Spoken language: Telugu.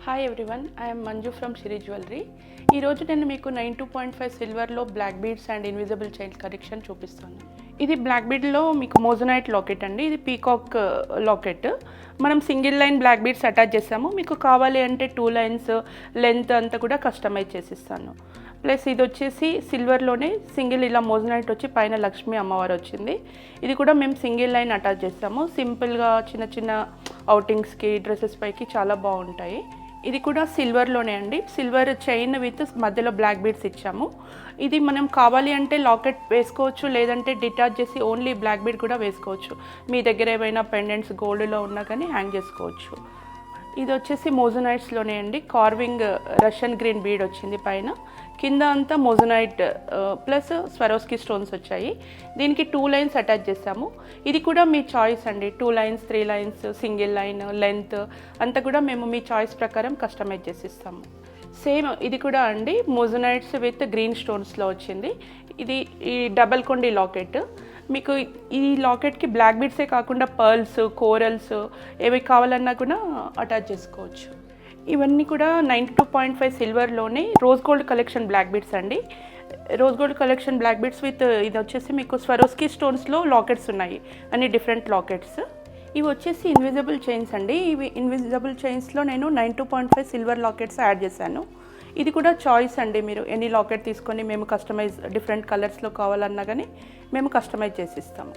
Hi everyone, I'm Manju from Siri jewellery. ఈరోజు నేను మీకు 92.5 సిల్వర్లో black beads and invisible chain collection చూపిస్తాను. ఇది బ్లాక్ బీడ్లో మీకు మోజనైట్ లాకెట్ అండి. ఇది పీకాక్ లాకెట్. మనం single line black beads attach చేసాము. మీకు కావాలి అంటే 2 లైన్స్ లెంత్ అంతా కూడా కస్టమైజ్ చేసిస్తాను. ప్లస్ ఇది వచ్చేసి సిల్వర్లోనే సింగిల్ ఇలా మోజనైట్ వచ్చి పైన లక్ష్మీ అమ్మవారు వచ్చింది. ఇది కూడా మేము సింగిల్ లైన్ అటాచ్ చేస్తాము. సింపుల్గా చిన్న చిన్న అవుటింగ్స్కి డ్రెస్సెస్ పైకి చాలా బాగుంటాయి. ఇది కూడా సిల్వర్లోనే అండి. సిల్వర్ చైన్ విత్ మధ్యలో బ్లాక్ బీడ్స్ ఇచ్చాము. ఇది మనం కావాలి అంటే లాకెట్ వేసుకోవచ్చు, లేదంటే డిటాచ్ చేసి ఓన్లీ బ్లాక్ బీడ్ కూడా వేసుకోవచ్చు. మీ దగ్గర ఏమైనా పెండెంట్స్ గోల్డ్లో ఉన్నా కానీ హ్యాంగ్ చేసుకోవచ్చు. ఇది వచ్చేసి మోజనైట్స్లోనే అండి. కార్వింగ్ రష్యన్ గ్రీన్ బీడ్ వచ్చింది పైన, కింద అంతా మోజనైట్ ప్లస్ స్వరోస్కీ స్టోన్స్ వచ్చాయి. దీనికి 2 లైన్స్ అటాచ్ చేసాము. ఇది కూడా మీ చాయిస్ అండి. 2 lines 3 lines single line length అంతా కూడా మేము మీ చాయిస్ ప్రకారం కస్టమైజ్ చేసిస్తాము. సేమ్ ఇది కూడా అండి మోజనైట్స్ విత్ గ్రీన్ స్టోన్స్లో వచ్చింది. ఇది ఈ డబల్ కొండి లాకెట్. మీకు ఈ లాకెట్కి బ్లాక్ బీడ్సే కాకుండా పర్ల్స్ కోరల్స్ ఏవి కావాలన్నా కూడా అటాచ్ చేసుకోవచ్చు. ఇవన్నీ కూడా 92.5 సిల్వర్లోనే rose gold collection black beads అండి. Rose gold collection black beads with ఇది వచ్చేసి మీకు స్వరోస్కీ స్టోన్స్లో లాకెట్స్ ఉన్నాయి, అన్ని డిఫరెంట్ లాకెట్స్. ఇవి వచ్చేసి ఇన్విజిబుల్ చైన్స్ అండి. ఇవి ఇన్విజిబుల్ చైన్స్లో నేను 92.5 సిల్వర్ లాకెట్స్ యాడ్ చేశాను. ఇది కూడా చాయిస్ అండి. మీరు ఎనీ లాకెట్ తీసుకొని మేము కస్టమైజ్ డిఫరెంట్ కలర్స్లో కావాలన్నా కానీ మేము కస్టమైజ్ చేసి ఇస్తాము.